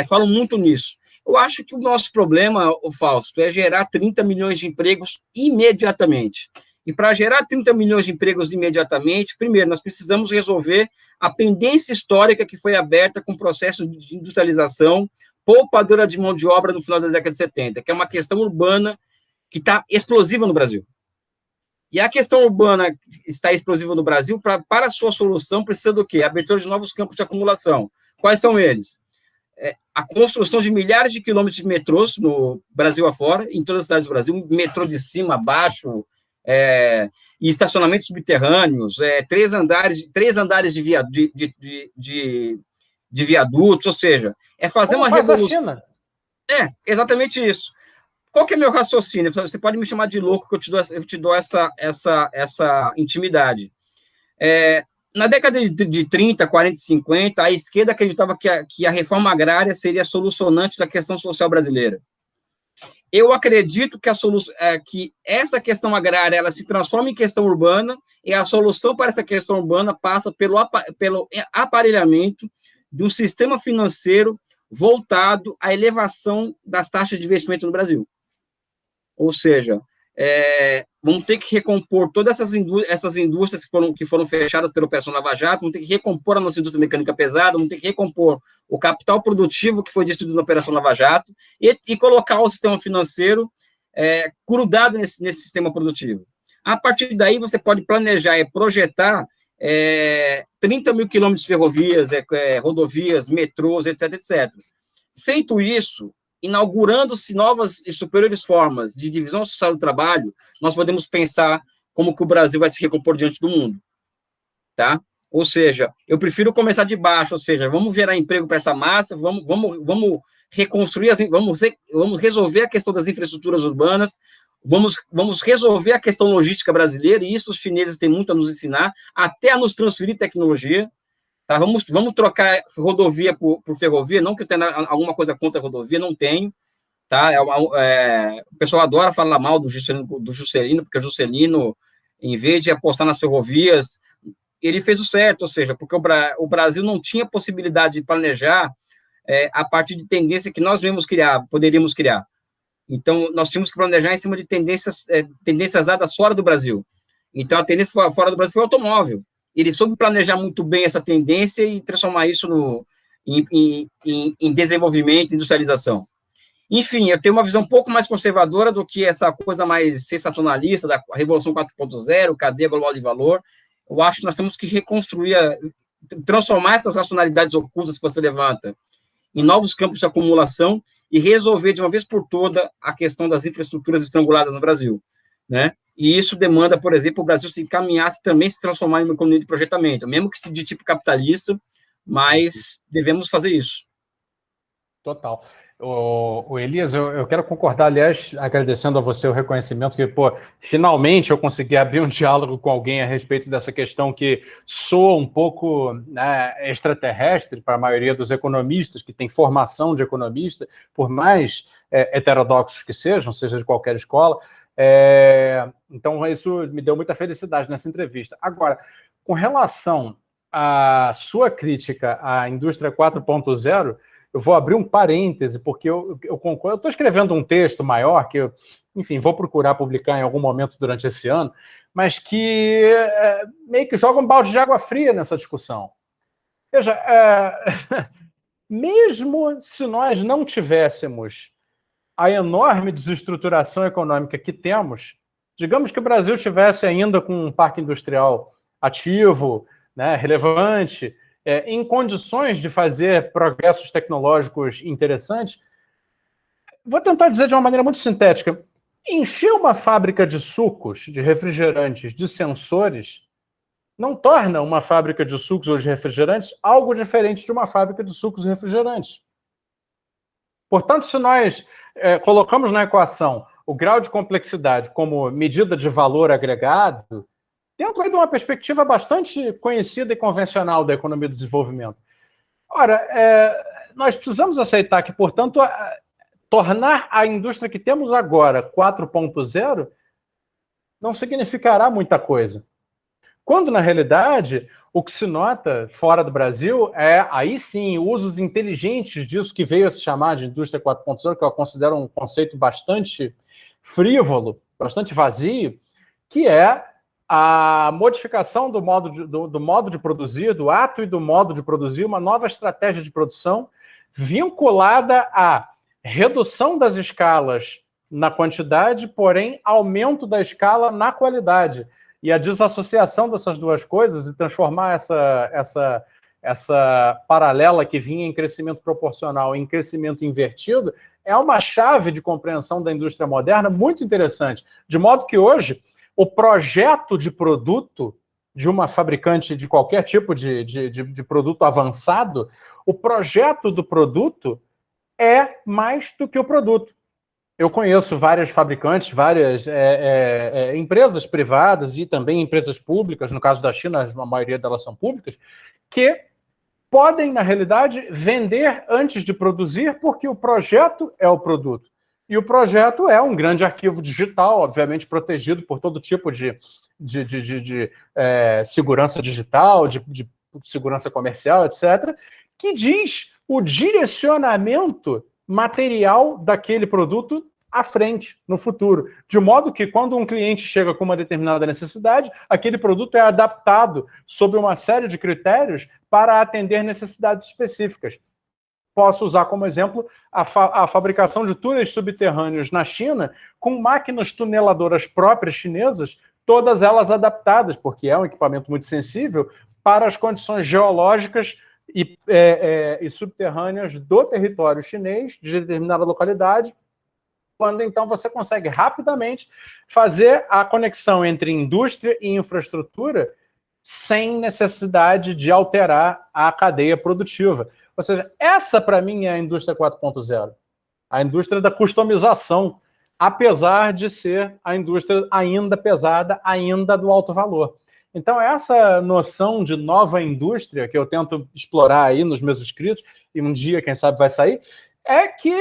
falam muito nisso. Eu acho que o nosso problema, Fausto, é gerar 30 milhões de empregos imediatamente. E para gerar 30 milhões de empregos imediatamente, primeiro, nós precisamos resolver a pendência histórica que foi aberta com o processo de industrialização poupadora de mão de obra no final da década de 70, que é uma questão urbana que está explosiva no Brasil. E a questão urbana está explosiva no Brasil, para a sua solução, precisa do quê? Abertura de novos campos de acumulação. Quais são eles? A construção de milhares de quilômetros de metrôs no Brasil afora, em todas as cidades do Brasil, metrô de cima, abaixo, e estacionamentos subterrâneos, 3 andares de viadutos, ou seja, fazer uma revolução. Exatamente isso. Qual que é meu raciocínio? Você pode me chamar de louco, que eu te dou essa intimidade. Na década de 30, 40 e 50, a esquerda acreditava que a reforma agrária seria a solucionante da questão social brasileira. Eu acredito que essa questão agrária ela se transforma em questão urbana, e a solução para essa questão urbana passa pelo aparelhamento de um sistema financeiro voltado à elevação das taxas de investimento no Brasil. Ou seja, vamos ter que recompor todas essas indústrias que foram fechadas pela Operação Lava Jato, vamos ter que recompor a nossa indústria mecânica pesada, vamos ter que recompor o capital produtivo que foi destruído na Operação Lava Jato e colocar o sistema financeiro grudado nesse sistema produtivo. A partir daí, você pode planejar e projetar 30 mil quilômetros de ferrovias, rodovias, metrôs, etc, etc. Feito isso, inaugurando-se novas e superiores formas de divisão social do trabalho, nós podemos pensar como que o Brasil vai se recompor diante do mundo. Tá? Ou seja, eu prefiro começar de baixo, ou seja, vamos gerar emprego para essa massa, vamos reconstruir, vamos resolver a questão das infraestruturas urbanas, vamos resolver a questão logística brasileira, e isso os chineses têm muito a nos ensinar, até a nos transferir tecnologia. Tá? Vamos trocar rodovia por ferrovia, não que eu tenha alguma coisa contra a rodovia, não tenho. Tá? O pessoal adora falar mal do Juscelino, porque o Juscelino, em vez de apostar nas ferrovias, ele fez o certo, ou seja, porque o Brasil não tinha possibilidade de planejar a partir de tendência que nós mesmos poderíamos criar. Então, nós tínhamos que planejar em cima de tendências dadas fora do Brasil. Então, a tendência fora do Brasil foi o automóvel. Ele soube planejar muito bem essa tendência e transformar isso em desenvolvimento, industrialização. Enfim, eu tenho uma visão um pouco mais conservadora do que essa coisa mais sensacionalista da Revolução 4.0, cadeia global de valor. Eu acho que nós temos que reconstruir, transformar essas racionalidades ocultas que você levanta em novos campos de acumulação e resolver de uma vez por toda a questão das infraestruturas estranguladas no Brasil, né? E isso demanda, por exemplo, o Brasil se encaminhar, também se transformar em uma economia de projetamento, mesmo que de tipo capitalista, mas devemos fazer isso. Total. O Elias, eu quero concordar, aliás, agradecendo a você o reconhecimento que, pô, finalmente eu consegui abrir um diálogo com alguém a respeito dessa questão que soa um pouco, né, extraterrestre para a maioria dos economistas, que tem formação de economista, por mais heterodoxos que sejam, seja de qualquer escola. Então, isso me deu muita felicidade nessa entrevista. Agora, com relação à sua crítica à indústria 4.0, eu vou abrir um parêntese, porque eu concordo. Eu estou escrevendo um texto maior, que eu, enfim, vou procurar publicar em algum momento durante esse ano, mas que meio que joga um balde de água fria nessa discussão. Veja, mesmo se nós não tivéssemos a enorme desestruturação econômica que temos, digamos que o Brasil estivesse ainda com um parque industrial ativo, né, relevante, em condições de fazer progressos tecnológicos interessantes, vou tentar dizer de uma maneira muito sintética, encher uma fábrica de sucos, de refrigerantes, de sensores, não torna uma fábrica de sucos ou de refrigerantes algo diferente de uma fábrica de sucos e refrigerantes. Portanto, se nós colocamos na equação o grau de complexidade como medida de valor agregado, dentro aí de uma perspectiva bastante conhecida e convencional da economia do desenvolvimento. Ora, nós precisamos aceitar que, portanto, tornar a indústria que temos agora 4.0 não significará muita coisa. Quando, na realidade, o que se nota fora do Brasil aí sim, usos inteligentes disso que veio a se chamar de indústria 4.0, que eu considero um conceito bastante frívolo, bastante vazio, que é a modificação do modo de produzir, do ato e do modo de produzir, uma nova estratégia de produção vinculada à redução das escalas na quantidade, porém aumento da escala na qualidade. E a desassociação dessas duas coisas e transformar essa paralela que vinha em crescimento proporcional em crescimento invertido é uma chave de compreensão da indústria moderna muito interessante. De modo que hoje o projeto de produto de uma fabricante de qualquer tipo de produto avançado, o projeto do produto é mais do que o produto. Eu conheço várias fabricantes, várias empresas privadas e também empresas públicas, no caso da China, a maioria delas são públicas, que podem, na realidade, vender antes de produzir, porque o projeto é o produto. E o projeto é um grande arquivo digital, obviamente protegido por todo tipo de segurança digital, de segurança comercial, etc., que diz o direcionamento material daquele produto à frente, no futuro. De modo que, quando um cliente chega com uma determinada necessidade, aquele produto é adaptado sob uma série de critérios para atender necessidades específicas. Posso usar como exemplo a fabricação de túneis subterrâneos na China, com máquinas tuneladoras próprias chinesas, todas elas adaptadas, porque é um equipamento muito sensível, para as condições geológicas e subterrâneas do território chinês, de determinada localidade, quando então você consegue rapidamente fazer a conexão entre indústria e infraestrutura sem necessidade de alterar a cadeia produtiva. Ou seja, essa, para mim, é a indústria 4.0. A indústria da customização, apesar de ser a indústria ainda pesada, ainda do alto valor. Então, essa noção de nova indústria, que eu tento explorar aí nos meus escritos, e um dia, quem sabe, vai sair, é que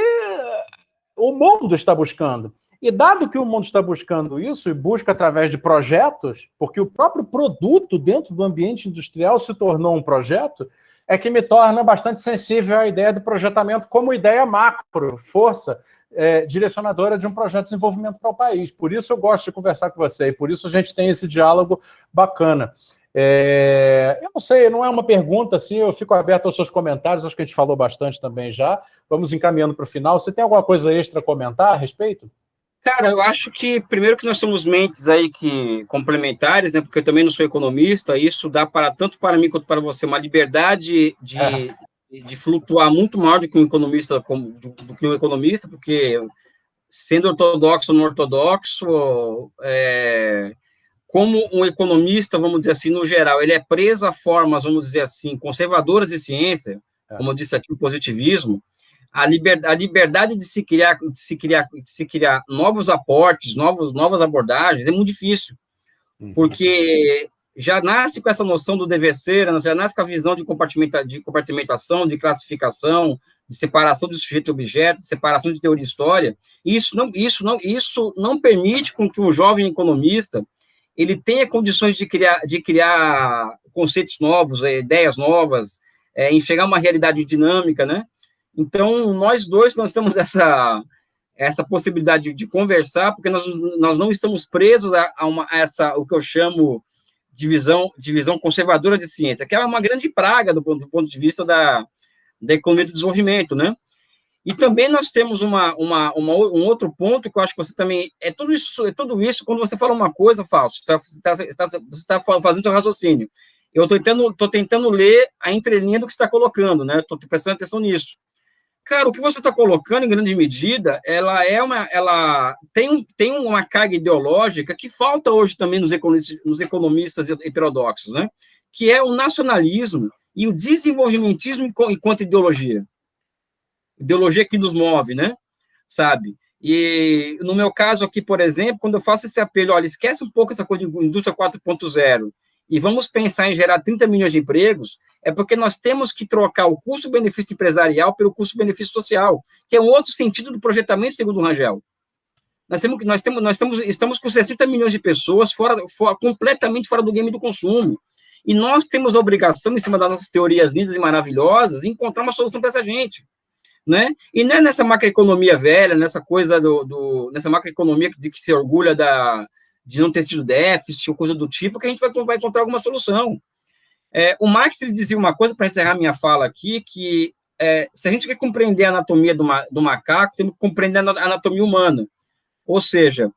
o mundo está buscando. E dado que o mundo está buscando isso, e busca através de projetos, porque o próprio produto dentro do ambiente industrial se tornou um projeto, é que me torna bastante sensível à ideia do projetamento como ideia macro, força direcionadora de um projeto de desenvolvimento para o país. Por isso eu gosto de conversar com você, e por isso a gente tem esse diálogo bacana. Eu não sei, não é uma pergunta, assim, eu fico aberto aos seus comentários, acho que a gente falou bastante também já. Vamos encaminhando para o final. Você tem alguma coisa extra a comentar a respeito? Cara, eu acho que, primeiro, que nós somos mentes aí que complementares, né? Porque eu também não sou economista, isso dá para, tanto para mim quanto para você, uma liberdade de de flutuar muito maior do que um economista, do que um economista, porque sendo ortodoxo ou não ortodoxo, como um economista, vamos dizer assim, no geral, ele é preso a formas, vamos dizer assim, conservadoras de ciência, como eu disse aqui, o positivismo, a liberdade de se criar novos aportes, novas abordagens, é muito difícil, porque já nasce com essa noção do dever ser, já nasce com a visão de compartimentação, de classificação, de separação de sujeito e objeto, de separação de teoria e história. Isso não permite com que um jovem economista ele tenha condições de criar conceitos novos, ideias novas, enxergar uma realidade dinâmica, né? Então, nós temos essa possibilidade de conversar, porque nós não estamos presos a o que eu chamo de visão conservadora de ciência, que é uma grande praga do ponto de vista da economia do desenvolvimento, né? E também nós temos um outro ponto que eu acho que você também... tudo isso, quando você fala uma coisa, Fausto, você está fazendo seu raciocínio. Eu estou tentando ler a entrelinha do que você está colocando, né? Estou prestando atenção nisso. Cara, o que você está colocando, em grande medida, ela tem uma carga ideológica que falta hoje também nos economistas heterodoxos, né? Que é o nacionalismo e o desenvolvimentismo enquanto ideologia. Ideologia que nos move, né? Sabe? E no meu caso aqui, por exemplo, quando eu faço esse apelo, olha, esquece um pouco essa coisa de indústria 4.0 e vamos pensar em gerar 30 milhões de empregos, é porque nós temos que trocar o custo-benefício empresarial pelo custo-benefício social, que é um outro sentido do projetamento, segundo o Rangel. Estamos com 60 milhões de pessoas completamente fora do game do consumo. E nós temos a obrigação, em cima das nossas teorias lindas e maravilhosas, de encontrar uma solução para essa gente. Né? E não é nessa macroeconomia velha, nessa coisa nessa macroeconomia de que se orgulha de não ter tido déficit ou coisa do tipo, que a gente vai encontrar alguma solução. O Marx ele dizia uma coisa, para encerrar minha fala aqui, que se a gente quer compreender a anatomia do macaco, temos que compreender a anatomia humana. Ou seja,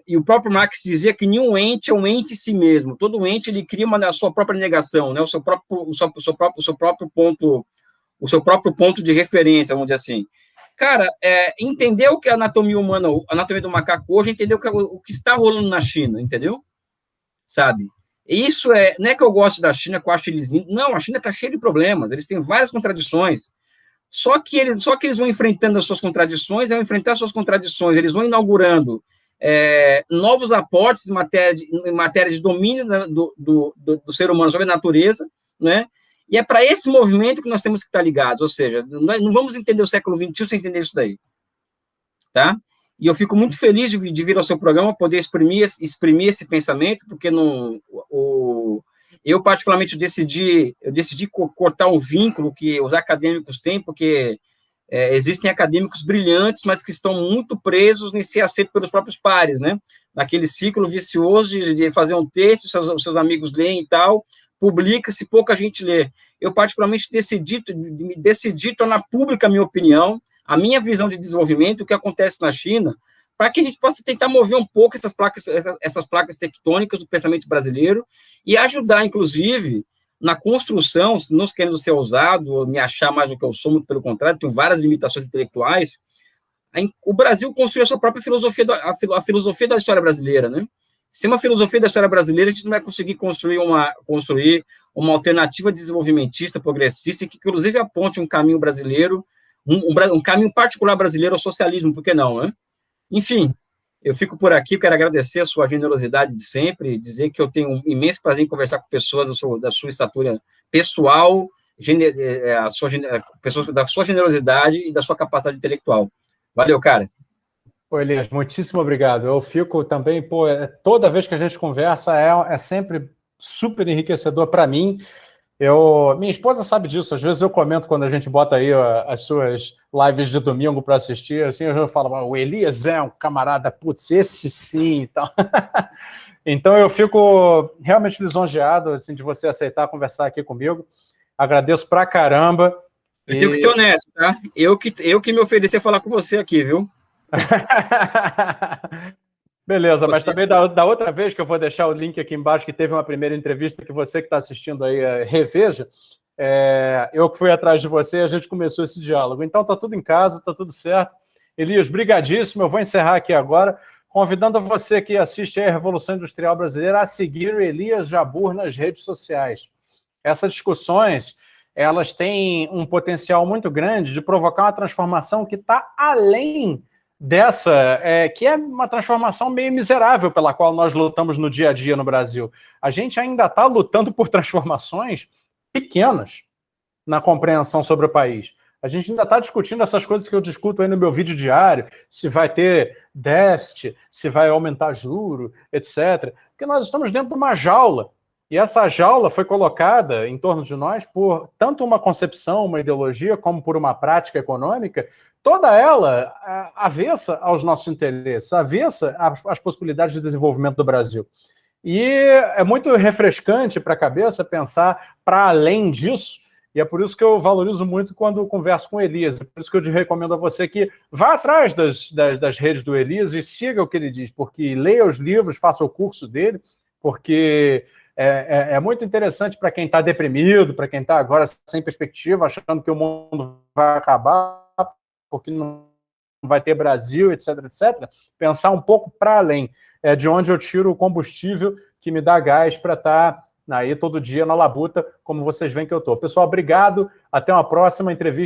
e o próprio Marx dizia que nenhum ente é um ente em si mesmo. Todo ente ele cria a sua própria negação, né? o seu próprio ponto de referência, vamos dizer assim. Cara, entender o que é a anatomia humana, a anatomia do macaco hoje, entender o que está rolando na China, entendeu? Sabe? Isso não é que eu gosto da China, que eu acho eles lindos. Não, a China está cheia de problemas, eles têm várias contradições. Só que eles vão enfrentando as suas contradições, ao enfrentar suas contradições, eles vão inaugurando novos aportes em matéria de domínio do ser humano sobre a natureza, né? E é para esse movimento que nós temos que estar ligados, ou seja, nós não vamos entender o século XXI sem entender isso daí, tá? E eu fico muito feliz de vir ao seu programa, poder exprimir esse pensamento, porque eu particularmente decidi cortar o vínculo que os acadêmicos têm, porque existem acadêmicos brilhantes, mas que estão muito presos em ser aceito pelos próprios pares, né? Naquele ciclo vicioso de fazer um texto, seus amigos leem e tal, publica-se, pouca gente lê. Eu, particularmente, decidi tornar pública a minha opinião, a minha visão de desenvolvimento, o que acontece na China, para que a gente possa tentar mover um pouco essas placas tectônicas do pensamento brasileiro e ajudar, inclusive, na construção, não querendo ser ousado, ou me achar mais do que eu sou, muito pelo contrário, tenho várias limitações intelectuais, o Brasil construiu a sua própria filosofia, a filosofia da história brasileira, né? Sem uma filosofia da história brasileira, a gente não vai conseguir construir uma alternativa desenvolvimentista, progressista, que inclusive aponte um caminho brasileiro, um caminho particular brasileiro ao socialismo, por que não, né? Enfim, eu fico por aqui, quero agradecer a sua generosidade de sempre, dizer que eu tenho um imenso prazer em conversar com pessoas da sua estatura pessoal, pessoas da sua generosidade e da sua capacidade intelectual. Valeu, cara. Oi, Elias, muitíssimo obrigado. Eu fico também, toda vez que a gente conversa é sempre super enriquecedor para mim. Minha esposa sabe disso, às vezes eu comento quando a gente bota aí as suas lives de domingo para assistir, assim, eu já falo, o Elias é um camarada, putz, esse sim, então... Então eu fico realmente lisonjeado assim, de você aceitar conversar aqui comigo, agradeço pra caramba. Eu tenho que ser honesto, tá? Eu que me ofereci a falar com você aqui, viu? Beleza, mas também da outra vez, que eu vou deixar o link aqui embaixo, que teve uma primeira entrevista que você que está assistindo aí reveja, Eu que fui atrás de você e a gente começou esse diálogo. Então está tudo em casa, está tudo certo. Elias, brigadíssimo. Eu vou encerrar aqui agora, convidando você que assiste a Revolução Industrial Brasileira a seguir o Elias Jabbour nas redes sociais. Essas discussões, elas têm um potencial muito grande de provocar uma transformação que está além dessa, que é uma transformação meio miserável pela qual nós lutamos no dia a dia no Brasil. A gente ainda está lutando por transformações pequenas na compreensão sobre o país. A gente ainda está discutindo essas coisas que eu discuto aí no meu vídeo diário, se vai ter déficit, se vai aumentar juro, etc. Porque nós estamos dentro de uma jaula. E essa jaula foi colocada em torno de nós por tanto uma concepção, uma ideologia, como por uma prática econômica, toda ela avessa aos nossos interesses, avessa às possibilidades de desenvolvimento do Brasil. E é muito refrescante para a cabeça pensar para além disso, e é por isso que eu valorizo muito quando converso com o Elias, é por isso que eu te recomendo a você que vá atrás das redes do Elias e siga o que ele diz, porque leia os livros, faça o curso dele, porque é muito interessante para quem está deprimido, para quem está agora sem perspectiva, achando que o mundo vai acabar, porque não vai ter Brasil, etc., etc., pensar um pouco para além. É de onde eu tiro o combustível que me dá gás para estar aí todo dia na labuta, como vocês veem que eu estou. Pessoal, obrigado. Até uma próxima entrevista.